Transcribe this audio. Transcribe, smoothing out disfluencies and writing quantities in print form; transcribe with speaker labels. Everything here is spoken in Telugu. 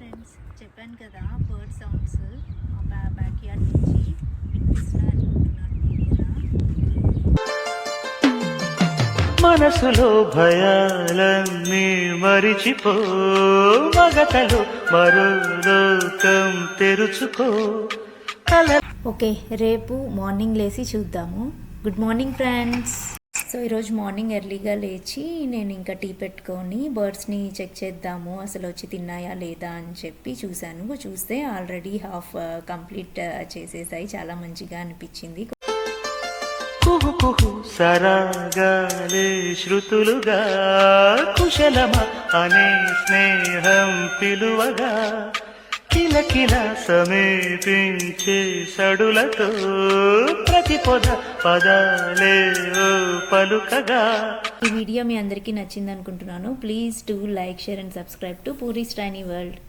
Speaker 1: ఫ్రెండ్స్, చెప్పాను కదా బర్డ్ సౌండ్స్ బ్యాక్ యార్డ్ నుంచి వినిపిస్తున్నాయి అనుకుంటున్నాను మీకు కూడా.
Speaker 2: మనసులో భయాలన్నీ మరిచిపో, మగతలో మరో లోకం తెరుచుకో.
Speaker 1: ఓకే, రేపు మార్నింగ్ లేచి చూద్దాము. Good morning friends. సో ఈరోజు మార్నింగ్ ఎర్లీగా లేచి నేను ఇంకా టీ పెట్టుకొని బర్డ్స్ని చెక్ చేద్దాము అసలు వచ్చి తిన్నాయా లేదా అని చెప్పి చూశాను. చూస్తే ఆల్రెడీ హాఫ్ కంప్లీట్ చేసేసాయి. చాలా మంచిగా అనిపించింది.
Speaker 2: కుహు కుహు సరాగాలే శృతులుగా, కుశలమా అనే స్నేహం పిలువగా, కిలకిల సమీపించే సడులతో ప్రతి పొద పదాలే పలుకగా.
Speaker 1: ఈ వీడియో మీ అందరికీ నచ్చింది అనుకుంటున్నాను. Please do like, share and subscribe to పూరి శ్రాయిని వరల్డ్.